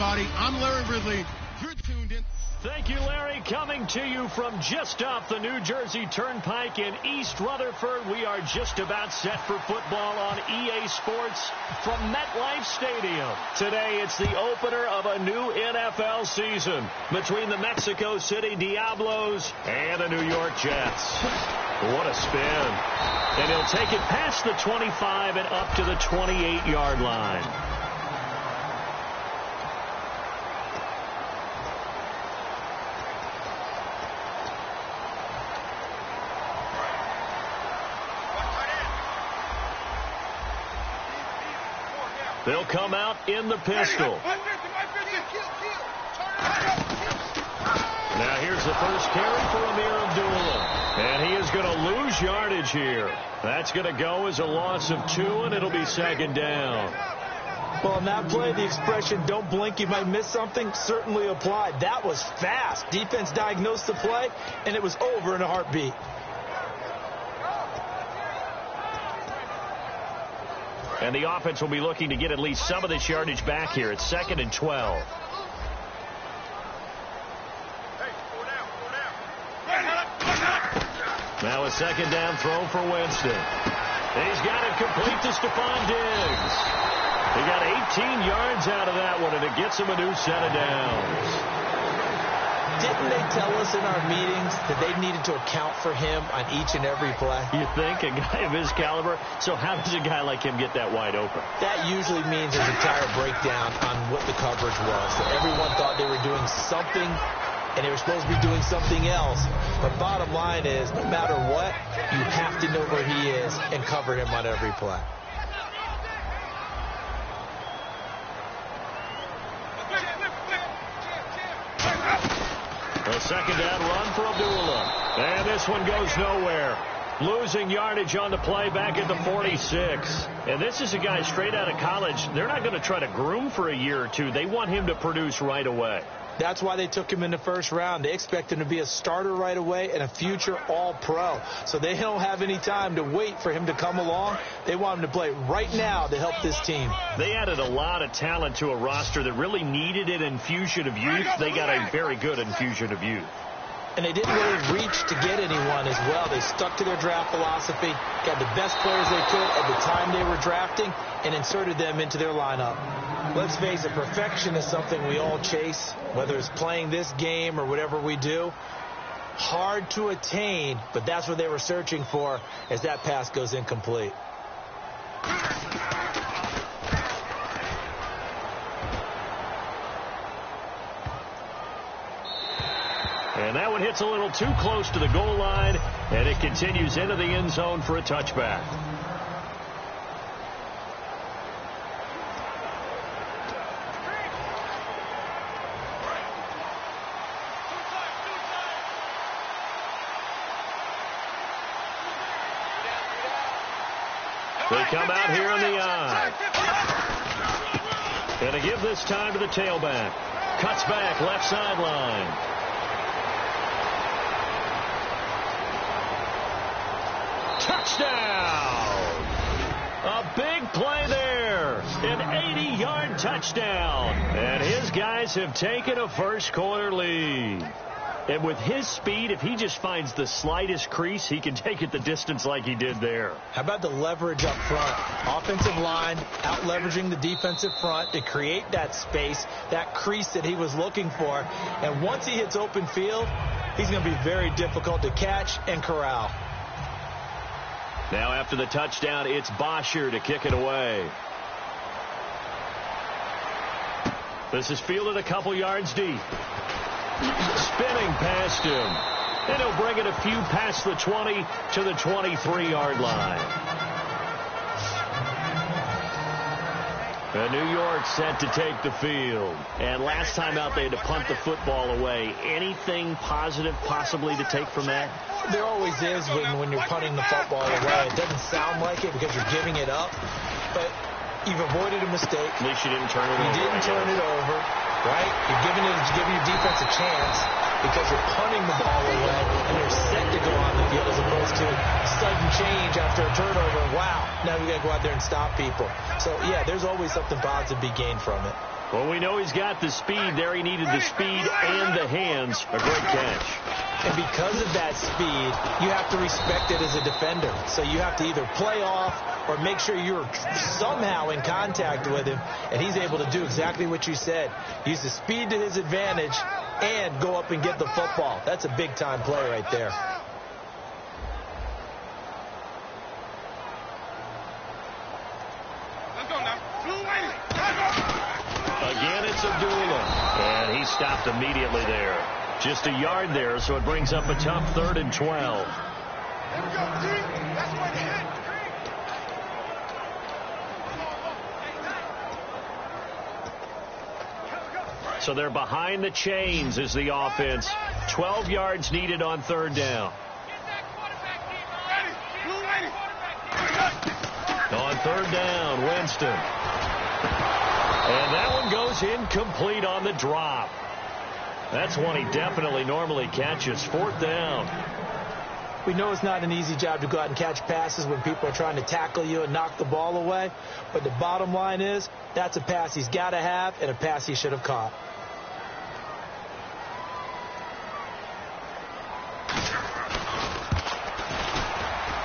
everybody. I'm Larry Ridley. You're tuned in. Thank you, Larry. Coming to you from just off the New Jersey Turnpike in East Rutherford. We are just about set for football on EA Sports from MetLife Stadium. Today, it's the opener of a new NFL season between the Mexico City Diablos and the New York Jets. What a spin. And he'll take it past the 25 and up to the 28-yard line. They'll come out in the pistol. Now here's the first carry for Amir Abdullah. And he is going to lose yardage here. That's going to go as a loss of 2, and it'll be second down. Well, on that play, the expression, don't blink, you might miss something, certainly applied. That was fast. Defense diagnosed the play, and it was over in a heartbeat. And the offense will be looking to get at least some of this yardage back here. It's 2nd and 12. Now a second down throw for Winston. He's got it complete to Stephon Diggs. He got 18 yards out of that one, and it gets him a new set of downs. Didn't they tell us in our meetings that they needed to account for him on each and every play? You think? A guy of his caliber? So how does a guy like him get that wide open? That usually means there's a entire breakdown on what the coverage was. So everyone thought they were doing something, and they were supposed to be doing something else. But bottom line is, no matter what, you have to know where he is and cover him on every play. A second down run for Abdullah. And this one goes nowhere. Losing yardage on the play back at the 46. And this is a guy straight out of college. They're not going to try to groom for a year or two. They want him to produce right away. That's why they took him in the first round. They expect him to be a starter right away and a future all-pro. So they don't have any time to wait for him to come along. They want him to play right now to help this team. They added a lot of talent to a roster that really needed an infusion of youth. They got a very good infusion of youth. And they didn't really reach to get anyone as well. They stuck to their draft philosophy, got the best players they could at the time they were drafting, and inserted them into their lineup. Let's face it, perfection is something we all chase, whether it's playing this game or whatever we do. Hard to attain, but that's what they were searching for as that pass goes incomplete. And that one hits a little too close to the goal line, and it continues into the end zone for a touchback. They come out here on the eye. And to give this time to the tailback. Cuts back left sideline. Touchdown! A big play there. An 80-yard touchdown. And his guys have taken a first-quarter lead. And with his speed, if he just finds the slightest crease, he can take it the distance like he did there. How about the leverage up front? Offensive line out-leveraging the defensive front to create that space, that crease that he was looking for. And once he hits open field, he's going to be very difficult to catch and corral. Now after the touchdown, it's Bosher to kick it away. This is fielded a couple yards deep. Spinning past him. And he'll bring it a few past the 20 to the 23-yard line. And New York set to take the field. And last time out, they had to punt the football away. Anything positive possibly to take from that? There always is when you're punting the football away. It doesn't sound like it because you're giving it up. But you've avoided a mistake. At least you didn't turn it over. You didn't turn it over, right? You're giving your defense a chance because you're punting the ball away and you're set to go on the field as opposed to sudden change after a turnover. Wow, now we got to go out there and stop people. So, yeah, there's always something positive to be gained from it. Well, we know he's got the speed there. He needed the speed and the hands. A great catch. And because of that speed, you have to respect it as a defender. So you have to either play off or make sure you're somehow in contact with him. And he's able to do exactly what you said. Use the speed to his advantage and go up and get the football. That's a big-time play right there. Again, it's Abdullah. And he stopped immediately there. Just a yard there, so it brings up a tough 3rd and 12. So they're behind the chains as the offense. 12 yards needed on 3rd down. On 3rd down, Winston. And that one goes incomplete on the drop. That's one he definitely normally catches. 4th down. We know it's not an easy job to go out and catch passes when people are trying to tackle you and knock the ball away. But the bottom line is, that's a pass he's got to have and a pass he should have caught.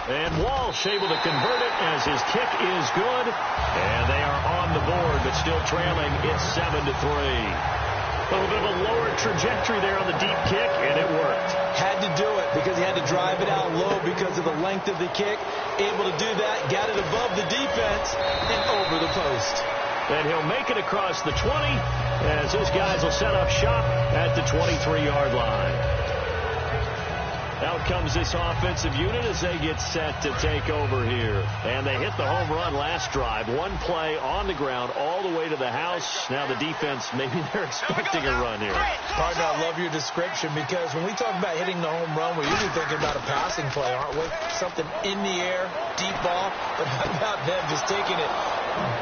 And Walsh able to convert it as his kick is good. And they are on the board, but still trailing. It's 7-3. A little bit of a lower trajectory there on the deep kick, and it worked. Had to do it because he had to drive it out low because of the length of the kick. Able to do that, got it above the defense and over the post. And he'll make it across the 20 as his guys will set up shop at the 23-yard line. Out comes this offensive unit as they get set to take over here. And they hit the home run last drive. One play on the ground all the way to the house. Now the defense, maybe they're expecting a run here. Partner, I love your description because when we talk about hitting the home run, we're usually thinking about a passing play, aren't we? Something in the air, deep ball. But how about them just taking it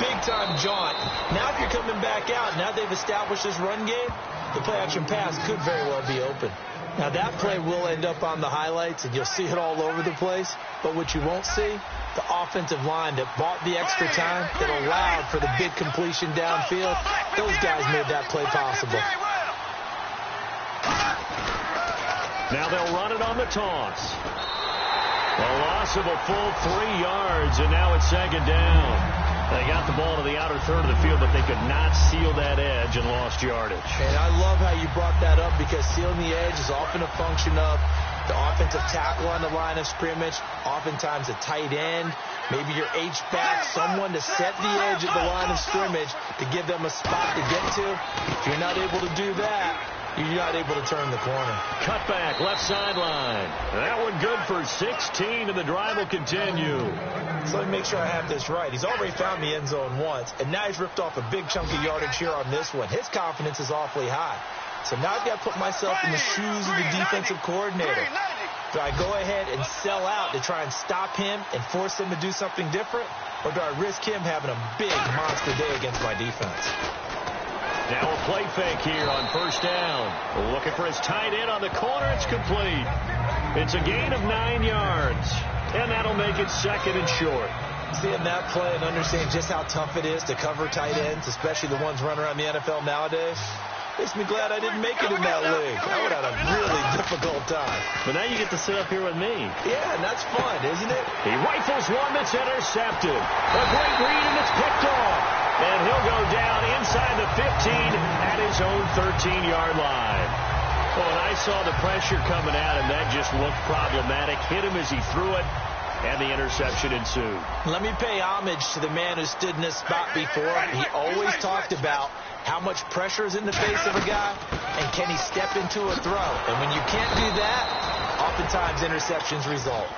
big-time jaunt? Now if you're coming back out, now they've established this run game, the play-action pass could very well be open. Now, that play will end up on the highlights, and you'll see it all over the place. But what you won't see, the offensive line that bought the extra time, that allowed for the big completion downfield, those guys made that play possible. Now they'll run it on the toss. A loss of a full 3 yards, and now it's 2nd down. They got the ball to the outer third of the field, but they could not seal that edge and lost yardage. And I love how you brought that up because sealing the edge is often a function of the offensive tackle on the line of scrimmage, oftentimes a tight end, maybe your H-back, someone to set the edge at the line of scrimmage to give them a spot to get to. If you're not able to do that, you're not able to turn the corner. Cut back, left sideline. That one good for 16, and the drive will continue. So let me make sure I have this right. He's already found the end zone once, and now he's ripped off a big chunk of yardage here on this one. His confidence is awfully high. So now I've got to put myself in the shoes of the defensive coordinator. Do I go ahead and sell out to try and stop him and force him to do something different? Or do I risk him having a big monster day against my defense? Now a play fake here on 1st down. Looking for his tight end on the corner. It's complete. It's a gain of 9 yards. And that'll make it 2nd and short. Seeing that play and understanding just how tough it is to cover tight ends, especially the ones running around the NFL nowadays, makes me glad I didn't make it in that league. I would have had a really difficult time. But now you get to sit up here with me. Yeah, and that's fun, isn't it? He rifles one that's intercepted. A great read, and it's picked off. And he'll go down inside the 15 at his own 13-yard line. Well, when I saw the pressure coming at him, that just looked problematic. Hit him as he threw it, and the interception ensued. Let me pay homage to the man who stood in this spot before. He always talked about how much pressure is in the face of a guy, and can he step into a throw. And when you can't do that, oftentimes interceptions result.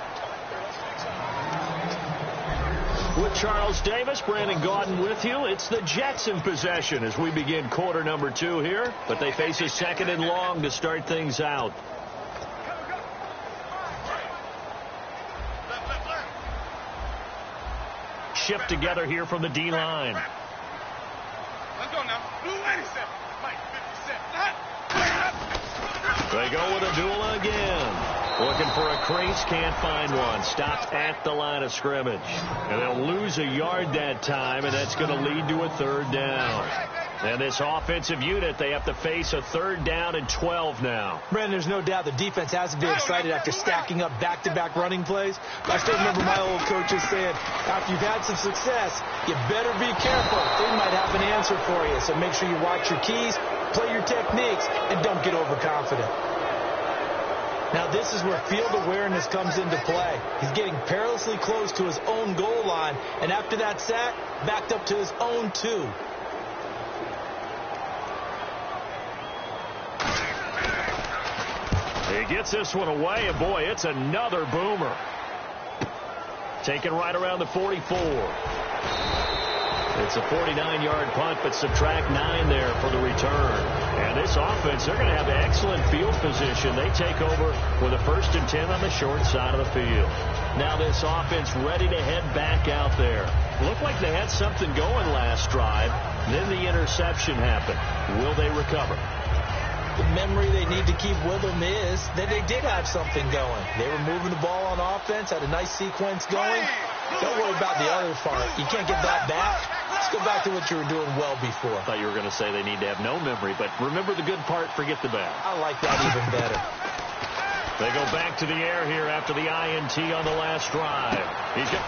With Charles Davis, Brandon Gaudin with you. It's the Jets in possession as we begin quarter number 2 here. But they face a 2nd and long to start things out. Shift together here from the D-line. Let's go now. Blue 87. Mike 57. They go with Abdullah again. Looking for a crease, can't find one. Stopped at the line of scrimmage. And they'll lose a yard that time, and that's going to lead to a 3rd down. And this offensive unit, they have to face a 3rd down and 12 now. Brandon, there's no doubt the defense has to be excited after stacking up back-to-back running plays. I still remember my old coaches saying, after you've had some success, you better be careful. They might have an answer for you. So make sure you watch your keys, play your techniques, and don't get overconfident. Now this is where field awareness comes into play. He's getting perilously close to his own goal line, and after that sack, backed up to his own 2. He gets this one away, and boy, it's another boomer. Taken right around the 44. It's a 49-yard punt, but subtract 9 there for the return. And this offense, they're going to have excellent field position. They take over with a 1st and 10 on the short side of the field. Now this offense ready to head back out there. Looked like they had something going last drive. Then the interception happened. Will they recover? The memory they need to keep with them is that they did have something going. They were moving the ball on offense, had a nice sequence going. Don't worry about the other part. You can't get that back. Let's go back to what you were doing well before. I thought you were going to say they need to have no memory, but remember the good part, forget the bad. I like that even better. They go back to the air here after the INT on the last drive.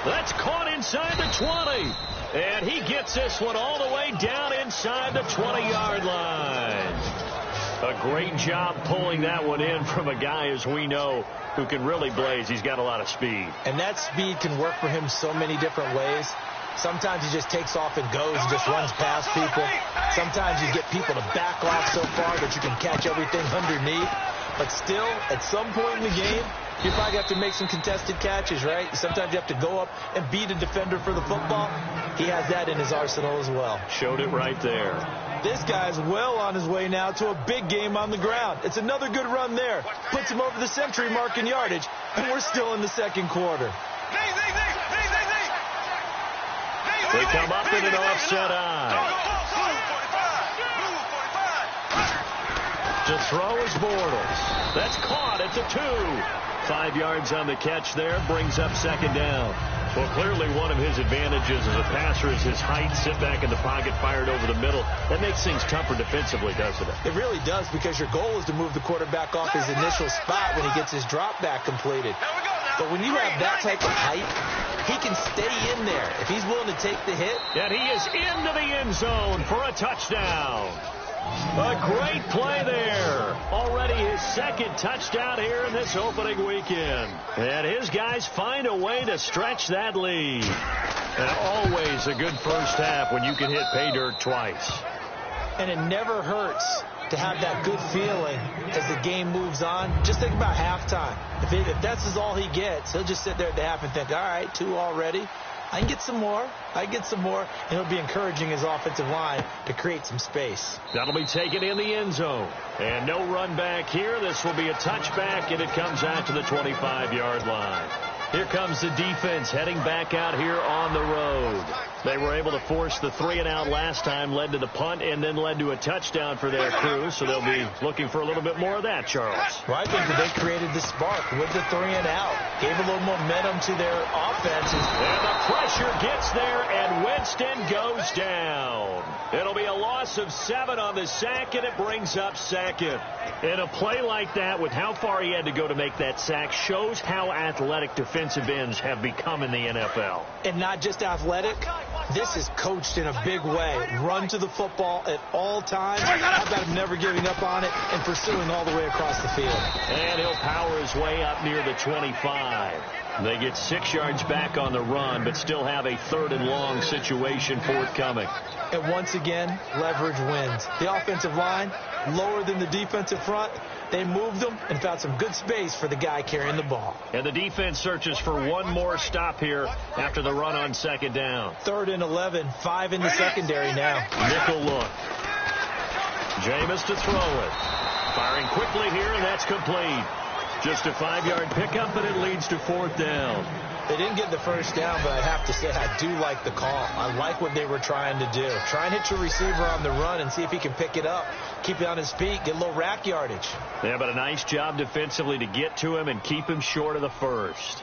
That's caught inside the 20. And he gets this one all the way down inside the 20-yard line. A great job pulling that one in from a guy, as we know, who can really blaze. He's got a lot of speed. And that speed can work for him so many different ways. Sometimes he just takes off and goes and just runs past people. Sometimes you get people to back off so far that you can catch everything underneath. But still, at some point in the game, you probably have to make some contested catches, right? Sometimes you have to go up and beat a defender for the football. He has that in his arsenal as well. Showed it right there. This guy's well on his way now to a big game on the ground. It's another good run there. Puts him over the century mark in yardage, and we're still in the 2nd quarter. They come up in an offset eye. To throw is Bortles. That's caught. It's a 2. 5 yards on the catch there. Brings up 2nd down. Well, clearly one of his advantages as a passer is his height. Sit back in the pocket, fired over the middle. That makes things tougher defensively, doesn't it? It really does, because your goal is to move the quarterback off his initial spot when he gets his drop back completed. But when you have that type of height, he can stay in there if he's willing to take the hit. And he is into the end zone for a touchdown. A great play there. Already his 2nd touchdown here in this opening weekend. And his guys find a way to stretch that lead. And always a good first half when you can hit pay dirt twice. And it never hurts to have that good feeling as the game moves on. Just think about halftime. If that's all he gets, he'll just sit there at the half and think, all right, 2 already. I can get some more. And he'll be encouraging his offensive line to create some space. That'll be taken in the end zone. And no run back here. This will be a touchback, and it comes out to the 25-yard line. Here comes the defense heading back out here on the road. They were able to force the 3-and-out last time, led to the punt, and then led to a touchdown for their crew. So they'll be looking for a little bit more of that, Charles. Well, I think that they created the spark with the 3-and-out. Gave a little momentum to their offenses. And the pressure gets there, and Winston goes down. It'll be a loss of 7 on the sack, and it brings up 2nd. And a play like that, with how far he had to go to make that sack, shows how athletic defensive ends have become in the NFL. And not just athletic. This is coached in a big way. Run to the football at all times. How about him never giving up on it and pursuing all the way across the field? And he'll power his way up near the 25. They get 6 yards back on the run, but still have a 3rd and long situation forthcoming. And once again, leverage wins. The offensive line, lower than the defensive front. They moved them and found some good space for the guy carrying the ball. And the defense searches for one more stop here after the run on 2nd down. 3rd and 11, 5 in the secondary now. Nickel look. Jameis to throw it. Firing quickly here, and that's complete. Just a 5-yard pickup, and it leads to 4th down. They didn't get the first down, but I have to say I do like the call. I like what they were trying to do. Try and hit your receiver on the run and see if he can pick it up. Keep it on his feet, get a little rack yardage. Yeah, but a nice job defensively to get to him and keep him short of the first.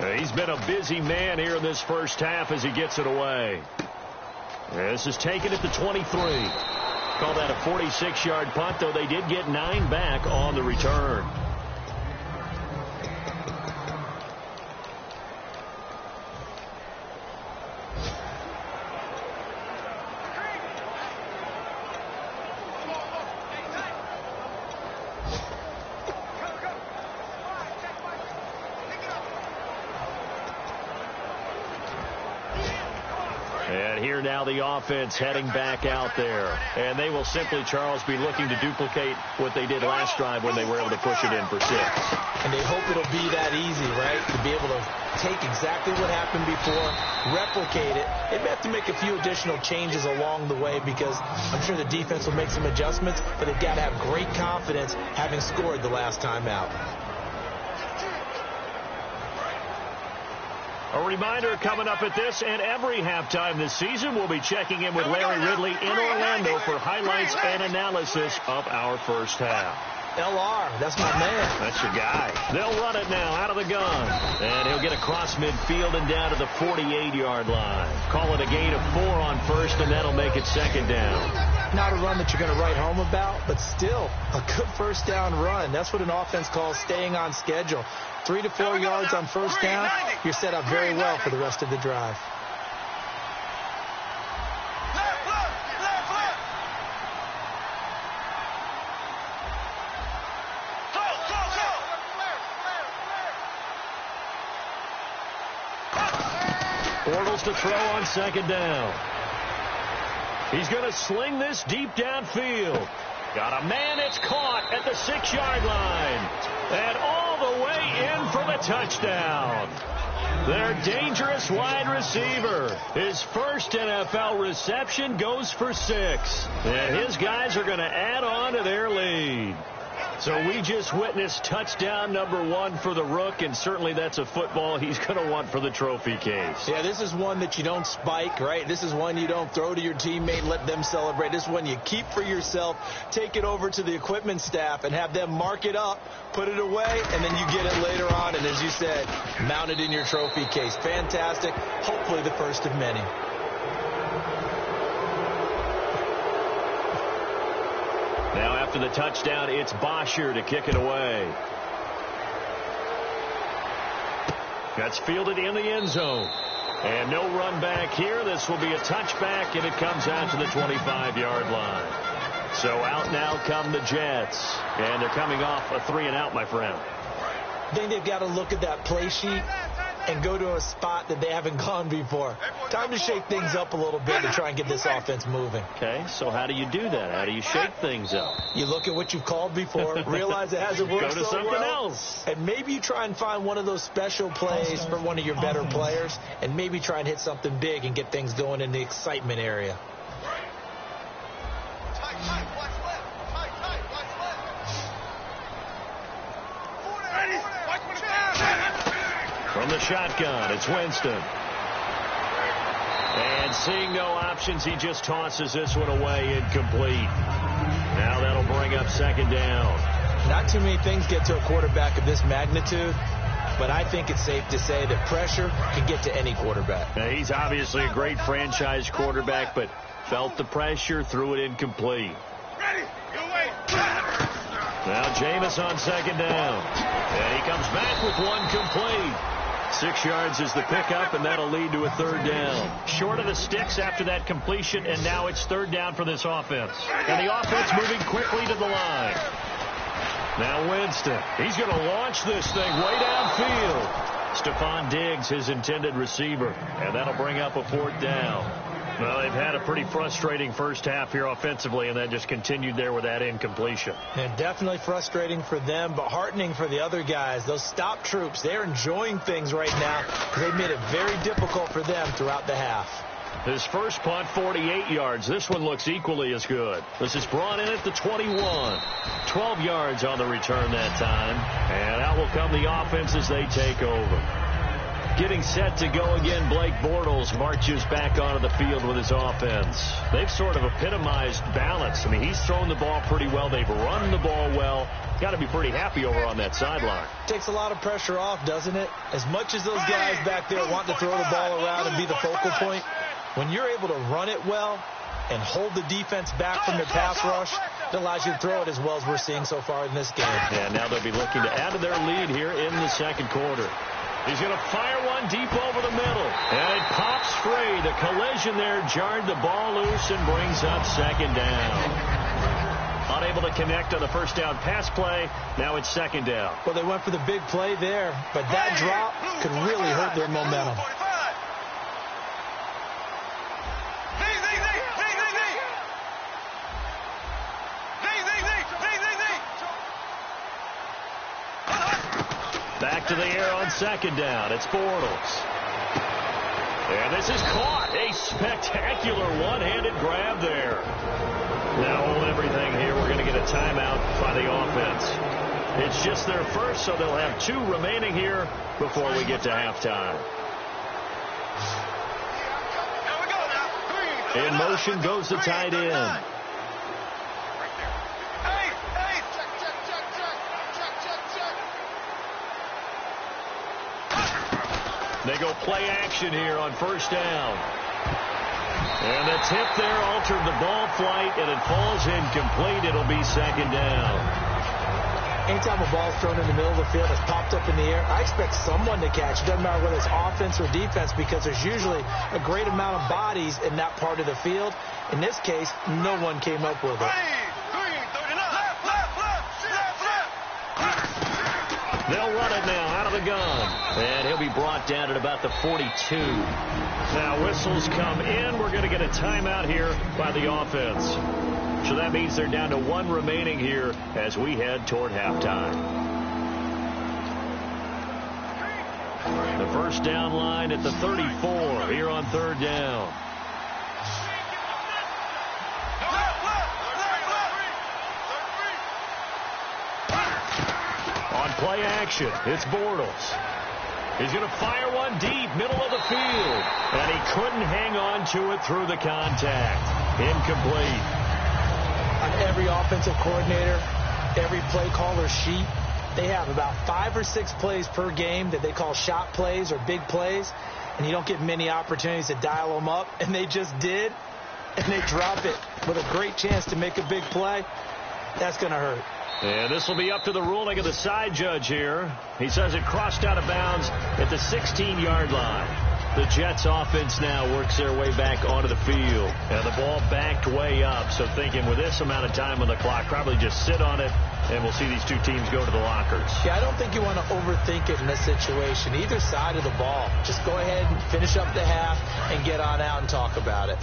He's been a busy man here in this first half as he gets it away. This is taken at the 23. Call that a 46-yard punt, though they did get 9 back on the return. And here now the offense heading back out there. And they will simply, Charles, be looking to duplicate what they did last drive when they were able to push it in for 6. And they hope it'll be that easy, right? To be able to take exactly what happened before, replicate it. They may have to make a few additional changes along the way because I'm sure the defense will make some adjustments, but they've got to have great confidence having scored the last time out. A reminder coming up at this and every halftime this season, we'll be checking in with Larry Ridley in Orlando for highlights and analysis of our first half. LR, that's my man. That's your guy. They'll run it now out of the gun. And he'll get across midfield and down to the 48-yard line. Call it a gain of 4 on first, and that'll make it second down. Not a run that you're going to write home about, but still a good first down run. That's what an offense calls staying on schedule. 3 to 4 yards on first down, you're set up very well for the rest of the drive. Bortles to throw on second down. He's going to sling this deep downfield. Got a man that's caught at the 6-yard line. And all the way in for the touchdown. Their dangerous wide receiver. His first NFL reception goes for 6. And his guys are going to add on to their lead. So we just witnessed touchdown number 1 for the Rook, and certainly that's a football he's going to want for the trophy case. Yeah, this is one that you don't spike, right? This is one you don't throw to your teammate and let them celebrate. This is one you keep for yourself, take it over to the equipment staff and have them mark it up, put it away, and then you get it later on. And as you said, mount it in your trophy case. Fantastic. Hopefully the first of many. Now after the touchdown, it's Bosher to kick it away. That's fielded in the end zone. And no run back here. This will be a touchback, and it comes out to the 25-yard line. So out now come the Jets. And they're coming off a 3-and-out, my friend. I think they've got to look at that play sheet and go to a spot that they haven't gone before. Time to shake things up a little bit to try and get this offense moving. Okay, so how do you do that? How do you shake things up? You look at what you've called before, realize it hasn't worked go to so something well, else. and maybe you try and find one of those special plays for one of your better players, and maybe try and hit something big and get things going in the excitement area. From the shotgun, it's Winston. And seeing no options, he just tosses this one away, incomplete. Now that'll bring up second down. Not too many things get to a quarterback of this magnitude, but I think it's safe to say that pressure can get to any quarterback. Now, he's obviously a great franchise quarterback, but felt the pressure, threw it incomplete. Now Jameis on second down. And he comes back with one complete. 6 yards is the pickup, and that'll lead to a third down. Short of the sticks after that completion, and now it's third down for this offense. And the offense moving quickly to the line. Now Winston. He's going to launch this thing way downfield. Stephon Diggs, his intended receiver. And that'll bring up a fourth down. Well, they've had a pretty frustrating first half here offensively, and that just continued there with that incompletion. And definitely frustrating for them, but heartening for the other guys. Those stop troops, they're enjoying things right now because they've made it very difficult for them throughout the half. His first punt, 48 yards. This one looks equally as good. This is brought in at the 21. 12 yards on the return that time. And out will come the offense as they take over. Getting set to go again, Blake Bortles marches back onto the field with his offense. They've sort of epitomized balance. I mean, he's thrown the ball pretty well. They've run the ball well. got to be pretty happy over on that sideline. Takes a lot of pressure off, doesn't it? As much as those guys back there want to throw the ball around and be the focal point, when you're able to run it well and hold the defense back from their pass rush, it allows you to throw it as well as we're seeing so far in this game. And now they'll be looking to add to their lead here in the second quarter. He's going to fire one deep over the middle. And it pops free. The collision there jarred the ball loose and brings up second down. Unable to connect on the first down pass play. Now it's second down. Well, they went for the big play there, but that drop could really hurt their momentum. Back to the air on second down. It's Bortles. And this is caught. A spectacular one-handed grab there. Now hold everything here. We're going to get a timeout by the offense. It's just their first, so they'll have 2 remaining here before we get to halftime. In motion goes the tight end. They go play action here on first down. And the tip there altered the ball flight, and it falls incomplete. It'll be second down. Anytime a ball's thrown in the middle of the field that's popped up in the air, I expect someone to catch. It doesn't matter whether it's offense or defense, because there's usually a great amount of bodies in that part of the field. In this case, no one came up with it. They'll run it now out of the gun. And he'll be brought down at about the 42. Now whistles come in. We're going to get a timeout here by the offense. So that means they're down to 1 remaining here as we head toward halftime. The first down line at the 34 here on third down. On play action, it's Bortles. He's going to fire one deep, middle of the field. And he couldn't hang on to it through the contact. Incomplete. On every offensive coordinator, every play caller sheet, they have about 5 or 6 plays per game that they call shot plays or big plays. And you don't get many opportunities to dial them up. And they just did. And they drop it with a great chance to make a big play. That's going to hurt. And this will be up to the ruling of the side judge here. He says it crossed out of bounds at the 16-yard line. The Jets offense now works their way back onto the field. And the ball backed way up. So thinking with this amount of time on the clock, probably just sit on it, and we'll see these 2 teams go to the lockers. Yeah, I don't think you want to overthink it in this situation. Either side of the ball. Just go ahead and finish up the half and get on out and talk about it.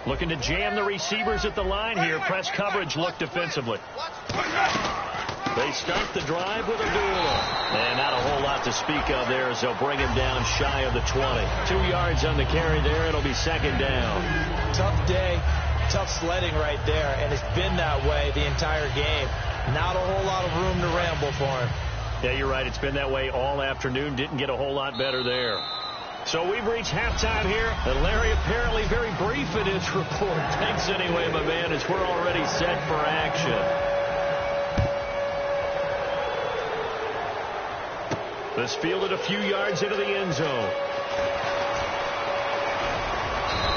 Looking to jam the receivers at the line here. Press coverage look defensively. They start the drive with a duel. And not a whole lot to speak of there as they'll bring him down shy of the 20. 2 yards on the carry there. It'll be second down. Tough day. Tough sledding right there. And it's been that way the entire game. Not a whole lot of room to ramble for him. Yeah, you're right. It's been that way all afternoon. Didn't get a whole lot better there. So we've reached halftime here, and Larry apparently very brief in his report. Thanks anyway, my man, as we're already set for action. This fielded a few yards into the end zone.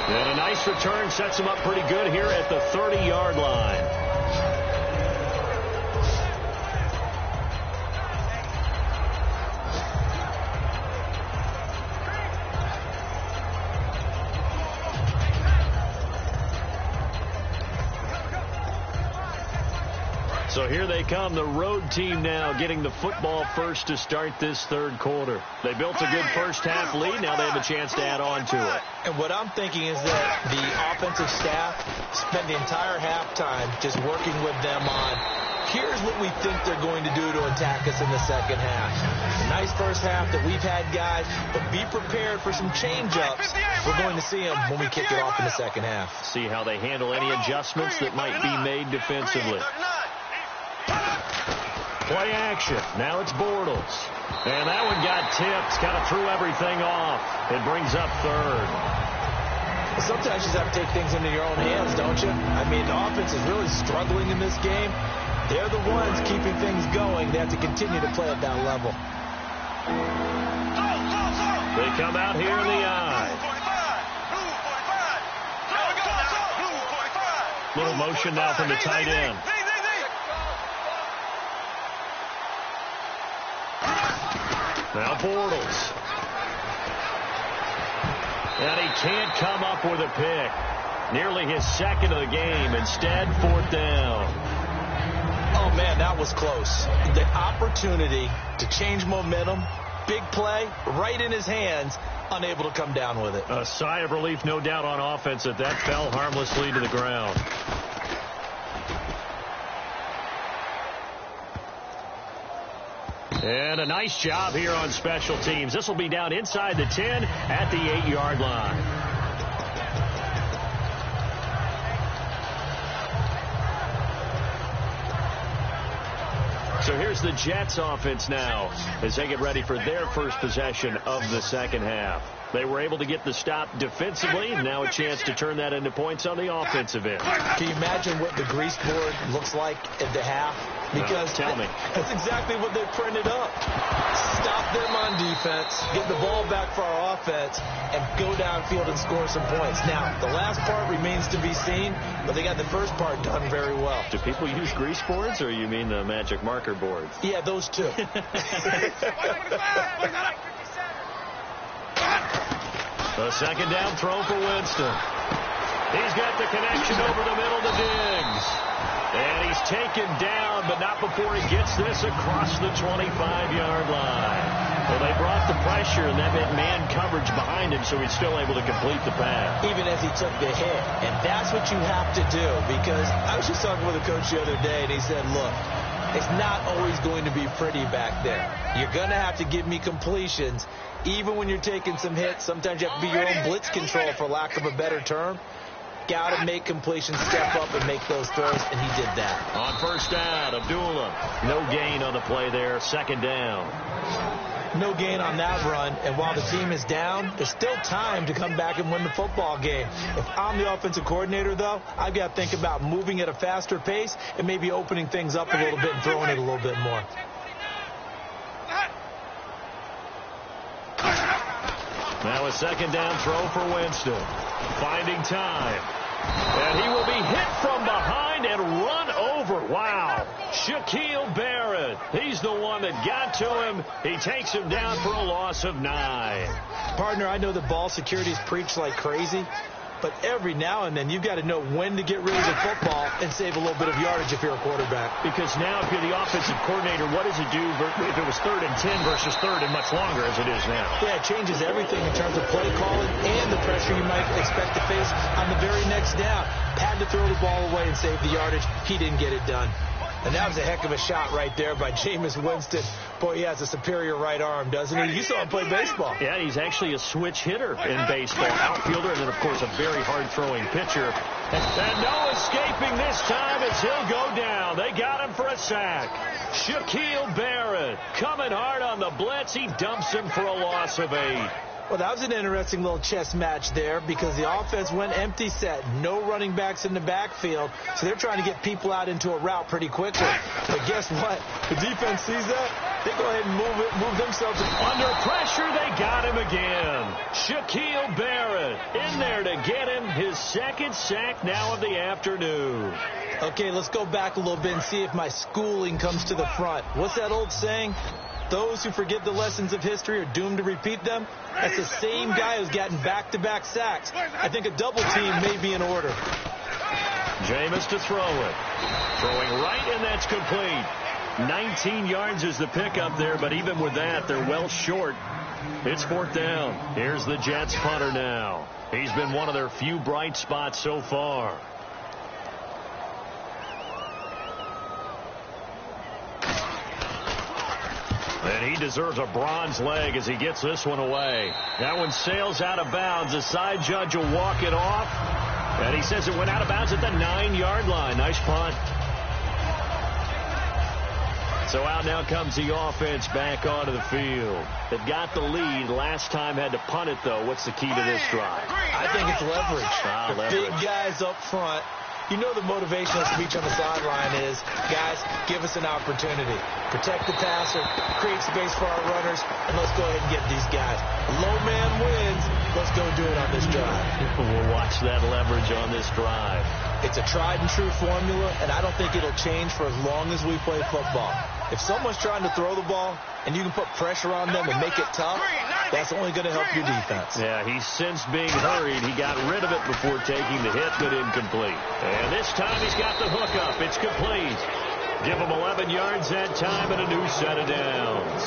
And a nice return sets him up pretty good here at the 30-yard line. So here they come, the road team now getting the football first to start this third quarter. They built a good first half lead. Now they have a chance to add on to it. And what I'm thinking is that the offensive staff spent the entire halftime just working with them on, here's what we think they're going to do to attack us in the second half. A nice first half that we've had, guys, but be prepared for some change-ups. We're going to see them when we kick it off in the second half. See how they handle any adjustments that might be made defensively. Play action. Now it's Bortles. And that one got tipped. Kind of threw everything off. It brings up third. Sometimes you just have to take things into your own hands, don't you? I mean, the offense is really struggling in this game. They're the ones keeping things going. They have to continue to play at that level. They come out here in the eye. Little motion now from the tight end. Now Bortles. And he can't come up with a pick. Nearly his second of the game. Instead, 4th down. Oh, man, that was close. The opportunity to change momentum, big play, right in his hands, unable to come down with it. A sigh of relief, no doubt, on offense that fell harmlessly to the ground. And a nice job here on special teams. This will be down inside the 10 at the 8-yard line. So here's the Jets offense now as they get ready for their first possession of the second half. They were able to get the stop defensively. Now a chance to turn that into points on the offensive end. Can you imagine what the grease board looks like at the half? Because tell me. That's exactly what they printed up. Stop them on defense, get the ball back for our offense, and go downfield and score some points. Now, the last part remains to be seen, but they got the first part done very well. Do people use grease boards, or you mean the magic marker boards? Yeah, those two. The second down throw for Winston. He's got the connection over the middle to Diggs. And he's taken down, but not before he gets this across the 25-yard line. Well, they brought the pressure, and that meant man coverage behind him, so he's still able to complete the pass. Even as he took the hit. And that's what you have to do, because I was just talking with a coach the other day, and he said, look, it's not always going to be pretty back there. You're going to have to give me completions. Even when you're taking some hits, sometimes you have to be your own blitz control, for lack of a better term. Got to make completions, step up, and make those throws, and he did that. On first down, Abdullah. No gain on the play there. Second down. No gain on that run, and while the team is down, there's still time to come back and win the football game. If I'm the offensive coordinator, though, I've got to think about moving at a faster pace and maybe opening things up a little bit and throwing it a little bit more. Now a second down throw for Winston. Finding time. And he will be hit from behind and run over. Wow. Shaquille Barrett. He's the one that got to him. He takes him down for a loss of 9. Partner, I know that ball security is preached like crazy, but every now and then you've got to know when to get rid of the football and save a little bit of yardage if you're a quarterback. Because now if you're the offensive coordinator, what does it do if it was 3rd and 10 versus 3rd and much longer as it is now? Yeah, it changes everything in terms of play calling and the pressure you might expect to face on the very next down. Had to throw the ball away and save the yardage. He didn't get it done. And that was a heck of a shot right there by Jameis Winston. Boy, he has a superior right arm, doesn't he? You saw him play baseball. Yeah, he's actually a switch hitter in baseball. Outfielder, and then, of course, a very hard-throwing pitcher. And no escaping this time as he'll go down. They got him for a sack. Shaquille Barrett coming hard on the blitz. He dumps him for a loss of 8. Well, that was an interesting little chess match there because the offense went empty set. No running backs in the backfield, so they're trying to get people out into a route pretty quickly. But guess what? The defense sees that. They go ahead and move themselves. Under pressure, they got him again. Shaquille Barrett in there to get him his second sack now of the afternoon. Okay, let's go back a little bit and see if my schooling comes to the front. What's that old saying? Those who forget the lessons of history are doomed to repeat them. That's the same guy who's gotten back-to-back sacks. I think a double team may be in order. Jameis to throw it. Throwing right, and that's complete. 19 yards is the pickup there, but even with that, they're well short. It's 4th down. Here's the Jets punter now. He's been one of their few bright spots so far. And he deserves a bronze leg as he gets this one away. That one sails out of bounds. The side judge will walk it off. And he says it went out of bounds at the 9-yard line. Nice punt. So out now comes the offense back onto the field. They've got the lead. Last time had to punt it, though. What's the key to this drive? I think it's leverage. The big guys up front. You know the motivational speech on the sideline is, guys, give us an opportunity. Protect the passer, create space for our runners, and let's go ahead and get these guys. Low man wins. Let's go do it on this drive. We'll watch that leverage on this drive. It's a tried-and-true formula, and I don't think it'll change for as long as we play football. If someone's trying to throw the ball and you can put pressure on them and make it tough, that's only going to help your defense. Yeah, he's since being hurried. He got rid of it before taking the hit, but incomplete. And this time he's got the hook up. It's complete. Give him 11 yards that time and a new set of downs.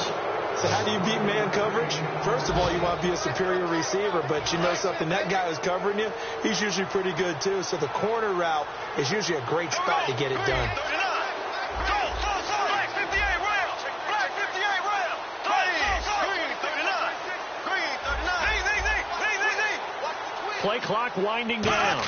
So how do you beat man coverage? First of all, you want to be a superior receiver, but you know something, that guy who's covering you, he's usually pretty good too. So the corner route is usually a great spot to get it done. Play clock winding down.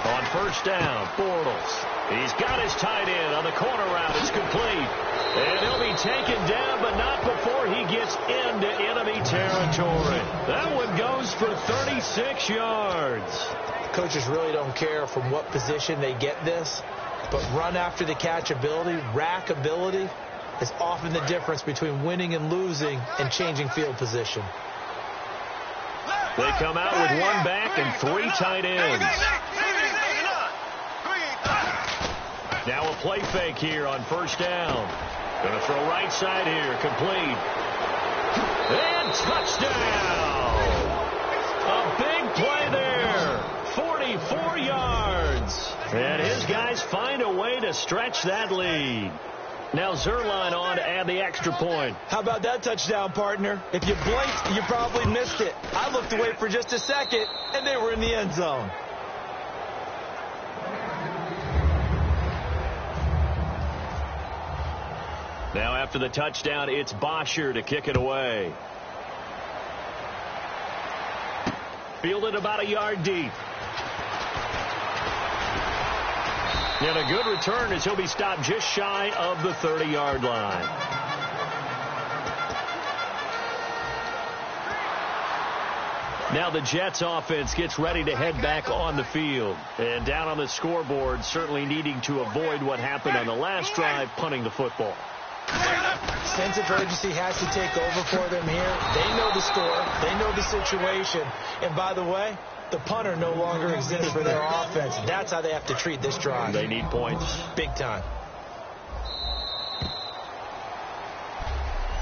On first down, Bortles. He's got his tight end on the corner route. It's complete. And he'll be taken down, but not before he gets into enemy territory. That one goes for 36 yards. Coaches really don't care from what position they get this, but run after the catch ability, rack ability, is often the difference between winning and losing and changing field position. They come out with one back and three tight ends. Now a play fake here on first down. Going to throw right side here. Complete. And touchdown. A big play there. 44 yards. And his guys find a way to stretch that lead. Now Zerline on to add the extra point. How about that touchdown, partner? If you blinked, you probably missed it. I looked away for just a second, and they were in the end zone. Now after the touchdown, it's Bosher to kick it away. Fielded about a yard deep. And a good return as he'll be stopped just shy of the 30-yard line. Now the Jets offense gets ready to head back on the field. And down on the scoreboard, certainly needing to avoid what happened on the last drive, punting the football. Sense of urgency has to take over for them here. They know the score. They know the situation. And by the way, the punter no longer exists for their offense. That's how they have to treat this drive. They need points. Big time.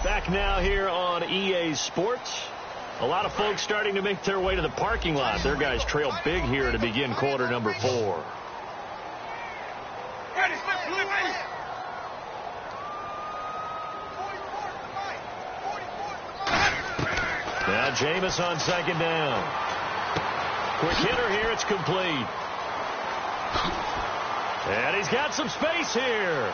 Back now here on EA Sports. A lot of folks starting to make their way to the parking lot. Their guys trail big here to begin quarter number 4. Now Jameis on second down. Quick hitter here. It's complete. And he's got some space here.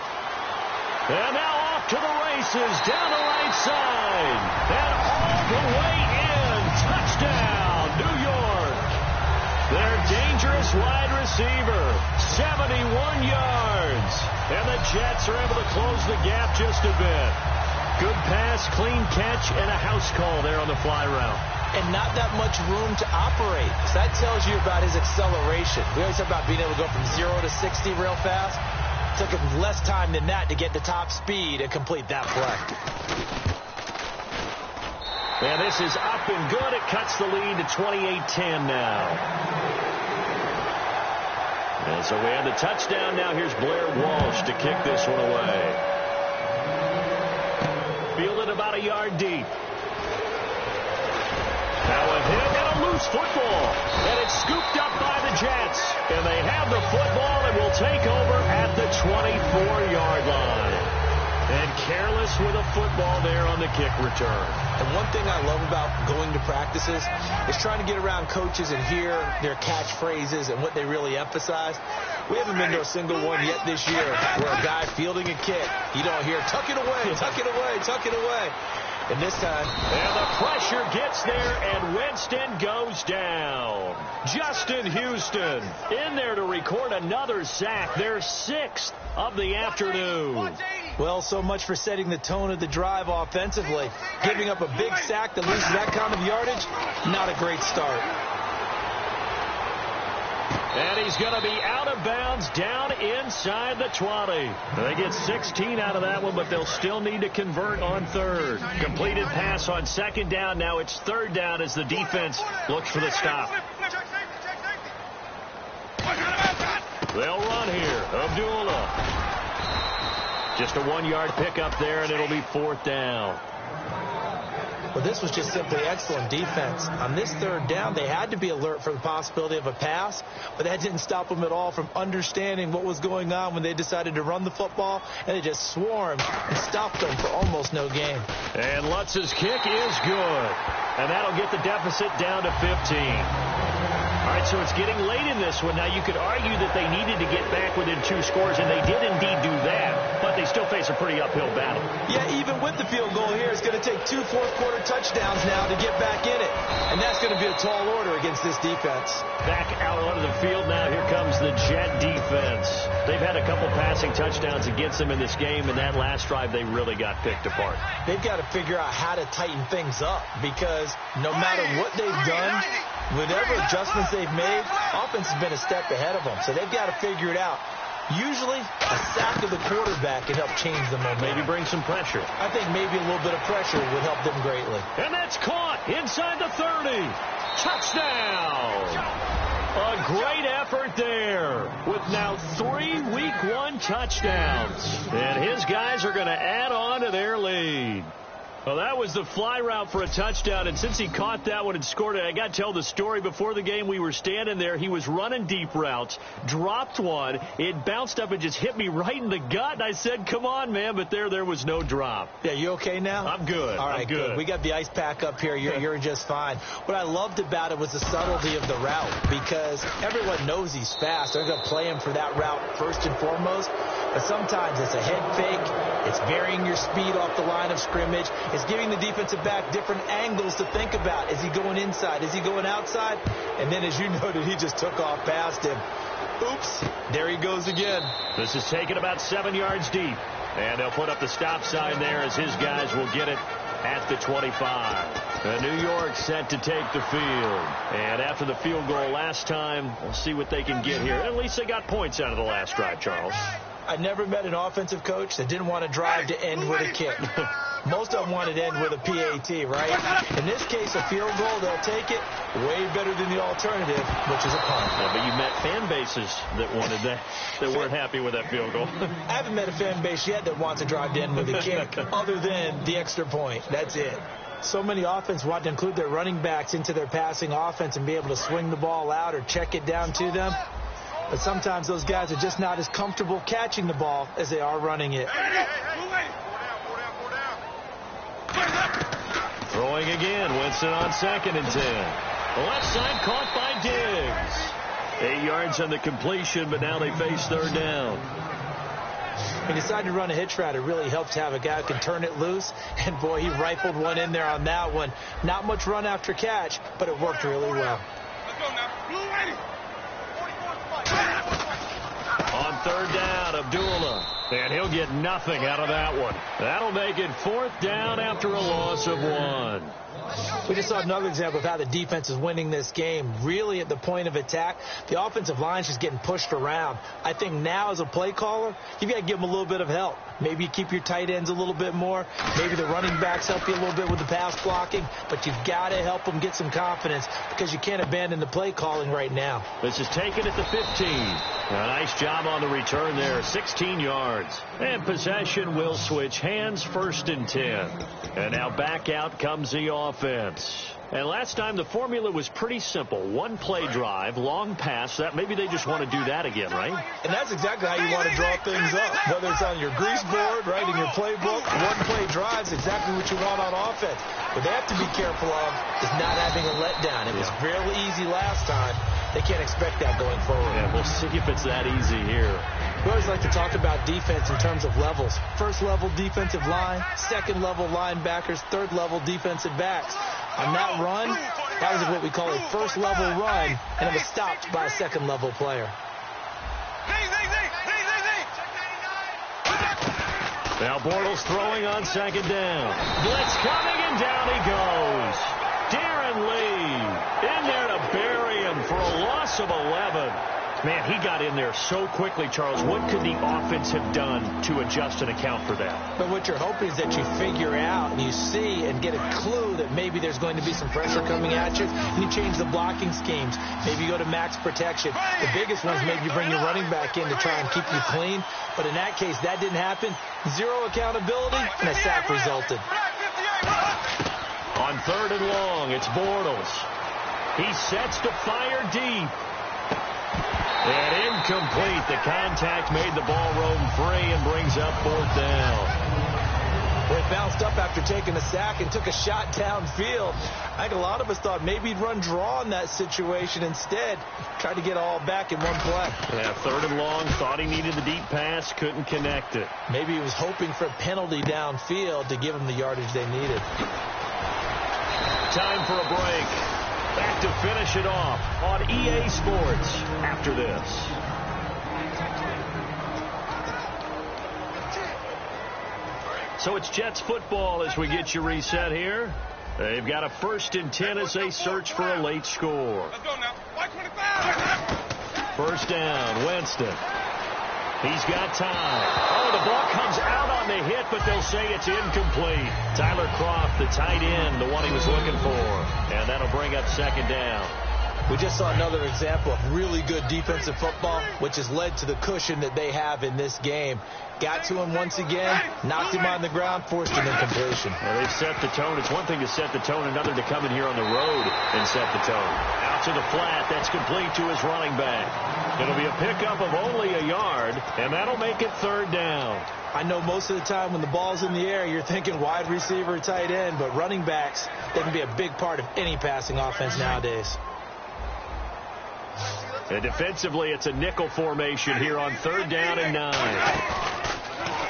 And now off to the races down the right side. And all the way in. Touchdown, New York. Their dangerous wide receiver. 71 yards. And the Jets are able to close the gap just a bit. Good pass, clean catch, and a house call there on the fly route. And not that much room to operate. So that tells you about his acceleration. We always talk about being able to go from 0 to 60 real fast. It took him less time than that to get the top speed and complete that play. And this is up and good. It cuts the lead to 28-10 now. And so we have the touchdown. Now here's Blair Walsh to kick this one away. Fielded about a yard deep. Now a hit and a loose football. And it's scooped up by the Jets. And they have the football and will take over at the 24-yard line. And careless with a football there on the kick return. And one thing I love about going to practices is trying to get around coaches and hear their catchphrases and what they really emphasize. We haven't been to a single one yet this year where a guy fielding a kick, you don't hear, tuck it away, tuck it away, tuck it away. And this time... And the pressure gets there, and Winston goes down. Justin Houston in there to record another sack. Their 6th of the afternoon. Well, so much for setting the tone of the drive offensively. Giving up a big sack that loses that kind of yardage, not a great start. And he's going to be out of bounds down inside the 20. They get 16 out of that one, but they'll still need to convert on third. Completed pass on second down. Now it's third down as the defense looks for the stop. They'll run here. Abdullah. Just a 1-yard pickup there, and it'll be 4th down. Well, this was just simply excellent defense. On this third down, they had to be alert for the possibility of a pass, but that didn't stop them at all from understanding what was going on when they decided to run the football, and they just swarmed and stopped them for almost no gain. And Lutz's kick is good, and that'll get the deficit down to 15. All right, so it's getting late in this one. Now, you could argue that they needed to get back within 2 scores, and they did indeed do that, but they still face a pretty uphill battle. Yeah, even with the field goal here, it's going to take 2 fourth-quarter touchdowns now to get back in it, and that's going to be a tall order against this defense. Back out onto the field now. Here comes the Jet defense. They've had a couple passing touchdowns against them in this game, and that last drive they really got picked apart. They've got to figure out how to tighten things up, because no matter what they've done, whatever adjustments they've made, offense has been a step ahead of them. So they've got to figure it out. Usually, a sack of the quarterback can help change the momentum. Maybe bring some pressure. I think maybe a little bit of pressure would help them greatly. And that's caught inside the 30. Touchdown! A great effort there with now 3 Week 1 touchdowns. And his guys are going to add on to their lead. Well, that was the fly route for a touchdown, and since he caught that one and scored it, I got to tell the story. Before the game, we were standing there. He was running deep routes, dropped one. It bounced up and just hit me right in the gut, and I said, come on, man, but there was no drop. Yeah, you okay now? I'm good. All right, good. We got the ice pack up here. You're just fine. What I loved about it was the subtlety of the route, because everyone knows he's fast. They're going to play him for that route first and foremost, but sometimes it's a head fake. It's varying your speed off the line of scrimmage. It's giving the defensive back different angles to think about. Is he going inside? Is he going outside? And then, as you noted, he just took off past him. Oops, there he goes again. This is taken about 7 yards deep. And they'll put up the stop sign there as his guys will get it at the 25. New York set to take the field. And after the field goal last time, we'll see what they can get here. At least they got points out of the last drive, Charles. I never met an offensive coach that didn't want to drive to end with a kick. Most of them wanted to end with a PAT, right? In this case, a field goal, they'll take it. Way better than the alternative, which is a punt. Yeah, but you met fan bases that wanted that, that weren't happy with that field goal. I haven't met a fan base yet that wants to drive to end with a kick, other than the extra point. That's it. So many offenses want to include their running backs into their passing offense and be able to swing the ball out or check it down to them. But sometimes those guys are just not as comfortable catching the ball as they are running it. Throwing again, Winston on 2nd and 10. The left side caught by Diggs. 8 yards on the completion, but now they face third down. He decided to run a hitch route. It really helps to have a guy who can turn it loose. And, boy, he rifled one in there on that one. Not much run after catch, but it worked really well. Let's go now. Blue lady. On third down, Abdullah. And he'll get nothing out of that one. That'll make it 4th down after a loss of 1. We just saw another example of how the defense is winning this game. Really at the point of attack, the offensive line's just getting pushed around. I think now as a play caller, you've got to give them a little bit of help. Maybe you keep your tight ends a little bit more. Maybe the running backs help you a little bit with the pass blocking. But you've got to help them get some confidence because you can't abandon the play calling right now. This is taken at the 15. A nice job on the return there. 16 yards. And possession will switch hands, 1st and 10. And now back out comes the offense. And last time the formula was pretty simple. 1 play drive, long pass. That maybe they just want to do that again, right? And that's exactly how you want to draw things up. Whether it's on your grease board, right, in your playbook, 1 play drive is exactly what you want on offense. What they have to be careful of is not having a letdown. It was fairly easy last time. They can't expect that going forward. Yeah, we'll see if it's that easy here. We always like to talk about defense in terms of levels. First level defensive line, second level linebackers, third level defensive backs. On that run, that was what we call a first level run, and it was stopped by a second level player. Now Bortles throwing on second down. Blitz coming, and down he goes. Darren Lee in there to bury him for a loss of 11. Man, he got in there so quickly, Charles. What could the offense have done to adjust and account for that? But what you're hoping is that you figure out and you see and get a clue that maybe there's going to be some pressure coming at you, and you change the blocking schemes. Maybe you go to max protection. The biggest one is maybe you bring your running back in to try and keep you clean. But in that case, that didn't happen. Zero accountability, and a sack resulted. On third and long, it's Bortles. He sets to fire deep. And incomplete. The contact made the ball roam free and brings up fourth down. Well, he bounced up after taking a sack and took a shot downfield. I think a lot of us thought maybe he'd run draw in that situation instead. Tried to get all back in one play. Yeah, third and long. Thought he needed the deep pass. Couldn't connect it. Maybe he was hoping for a penalty downfield to give him the yardage they needed. Time for a break. Back to finish it off on EA Sports after this. So it's Jets football as we get you reset here. They've got a 1st and 10 as they search for a late score. Let's go now. White 25. First down, Winston. He's got time. Oh, the ball comes out on the hit, but they'll say it's incomplete. Tyler Kroft, the tight end, the one he was looking for. And that'll bring up second down. We just saw another example of really good defensive football, which has led to the cushion that they have in this game. Got to him once again, knocked him on the ground, forced an incompletion. Well, they've set the tone. It's one thing to set the tone, another to come in here on the road and set the tone. Out to the flat. That's complete to his running back. It'll be a pickup of only a yard, and that'll make it third down. I know most of the time when the ball's in the air, you're thinking wide receiver, tight end, but running backs, they can be a big part of any passing offense nowadays. And defensively, it's a nickel formation here on third down and 9.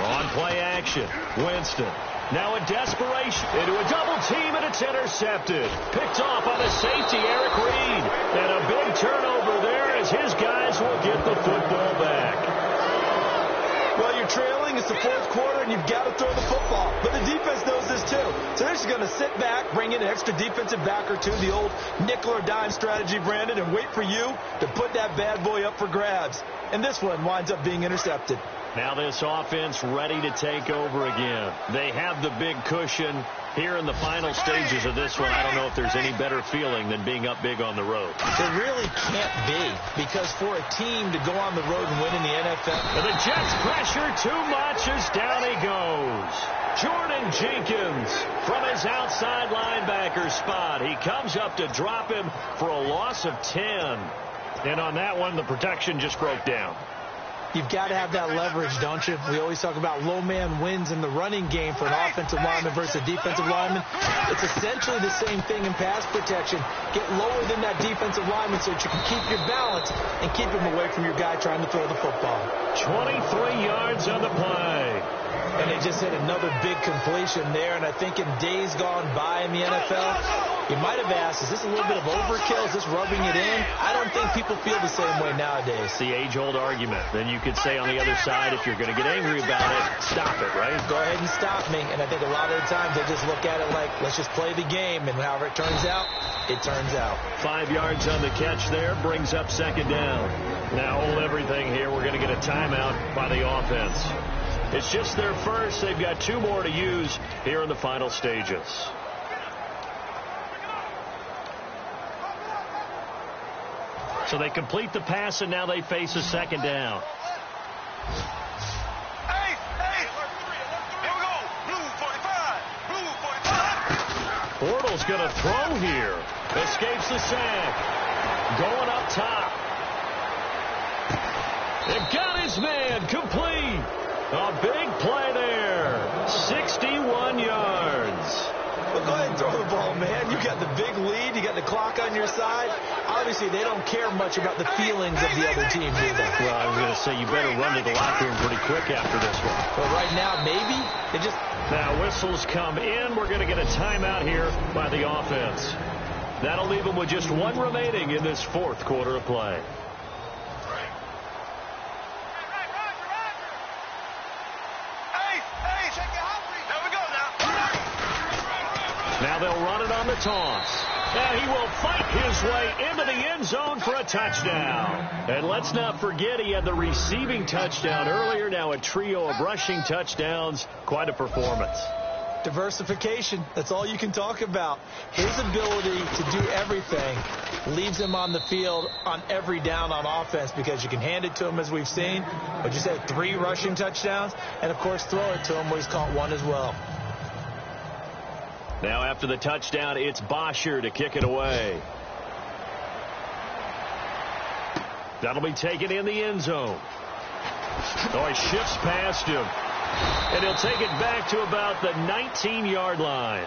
On play action, Winston. Now in desperation, into a double team, and it's intercepted. Picked off on a safety, Eric Reed. And a big turnover there as his guys will get the football back. Well, you're trailing. It's the fourth quarter, and you've got to throw the football. But the defense knows this, too. So they're just going to sit back, bring in an extra defensive back or two, the old nickel or dime strategy, Brandon, and wait for you to put that bad boy up for grabs. And this one winds up being intercepted. Now this offense ready to take over again. They have the big cushion here in the final stages of this one. I don't know if there's any better feeling than being up big on the road. There really can't be, because for a team to go on the road and win in the NFL. And the Jets pressure too much as down he goes. Jordan Jenkins from his outside linebacker spot. He comes up to drop him for a loss of 10. And on that one, the protection just broke down. You've got to have that leverage, don't you? We always talk about low man wins in the running game for an offensive lineman versus a defensive lineman. It's essentially the same thing in pass protection. Get lower than that defensive lineman so that you can keep your balance and keep him away from your guy trying to throw the football. 23 yards on the play. And they just hit another big completion there. And I think in days gone by in the NFL, you might have asked, is this a little bit of overkill? Is this rubbing it in? I don't think people feel the same way nowadays. The age-old argument. Then you could say on the other side, if you're going to get angry about it, stop it, right? Go ahead and stop me. And I think a lot of the times they just look at it like, let's just play the game. And however it turns out, it turns out. 5 yards on the catch there, brings up second down. Now hold everything here. We're going to get a timeout by the offense. It's just their first. They've got 2 more to use here in the final stages. So they complete the pass, and now they face a second down. Hey, here we go. Blue 45. Blue 45. Bortles going to throw here. Escapes the sack. Going up top. They've got his man complete. A big play there. 61 yards. Well, Well, go ahead and throw the ball, man. You got the big lead. You got the clock on your side. Obviously, they don't care much about the feelings of the other team, do they? Well, I was going to say, you better run to the locker room pretty quick after this one. But right now, maybe they just... Now, whistles come in. We're going to get a timeout here by the offense. That'll leave them with just one remaining in this fourth quarter of play. Now they'll run it on the toss. And he will fight his way into the end zone for a touchdown. And let's not forget he had the receiving touchdown earlier. Now a trio of rushing touchdowns. Quite a performance. Diversification. That's all you can talk about. His ability to do everything leaves him on the field on every down on offense because you can hand it to him as we've seen. But you said 3 rushing touchdowns. And, of course, throw it to him where he's caught 1 as well. Now after the touchdown, it's Bosher to kick it away. That'll be taken in the end zone. Oh, he shifts past him. And he'll take it back to about the 19-yard line.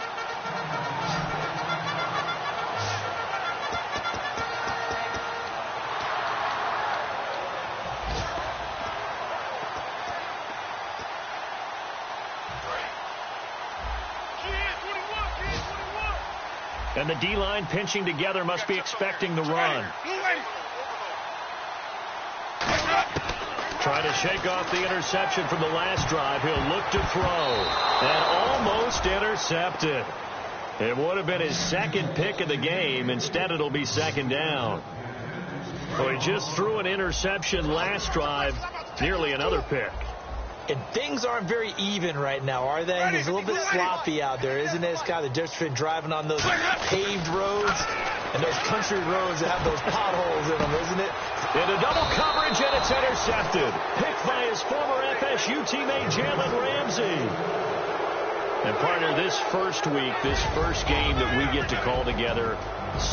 And the D-line pinching together must be expecting the run. Trying to shake off the interception from the last drive. He'll look to throw. And almost intercepted. It would have been his second pick of the game. Instead, it'll be second down. So he just threw an interception last drive. Nearly another pick. And things aren't very even right now, are they? It's a little bit sloppy out there, isn't it? It's kind of the difference between driving on those paved roads and those country roads that have those potholes in them, isn't it? Into double coverage, and it's intercepted. Picked by his former FSU teammate, Jalen Ramsey. And, partner, this first week, this first game that we get to call together,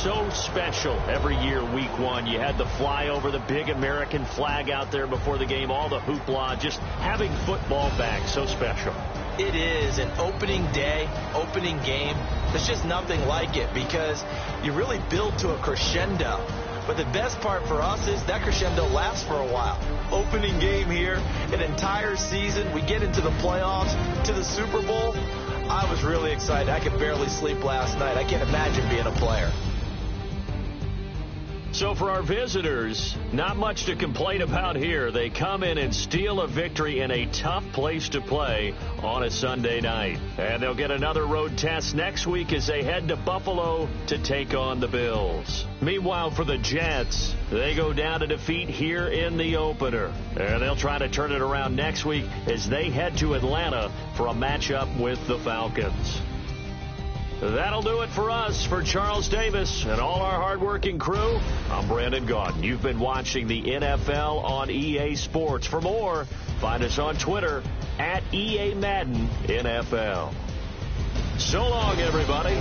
so special every year, week 1. You had the flyover, the big American flag out there before the game, all the hoopla, just having football back, so special. It is an opening day, opening game. There's just nothing like it because you really build to a crescendo. But the best part for us is that crescendo lasts for a while. Opening game here, an entire season. We get into the playoffs, to the Super Bowl. I was really excited. I could barely sleep last night. I can't imagine being a player. So for our visitors, not much to complain about here. They come in and steal a victory in a tough place to play on a Sunday night. And they'll get another road test next week as they head to Buffalo to take on the Bills. Meanwhile, for the Jets, they go down to defeat here in the opener. And they'll try to turn it around next week as they head to Atlanta for a matchup with the Falcons. That'll do it for us. For Charles Davis and all our hardworking crew, I'm Brandon Gaudin. You've been watching the NFL on EA Sports. For more, find us on Twitter at EA Madden NFL. So long, everybody.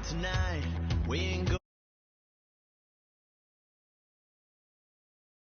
Tonight we ain't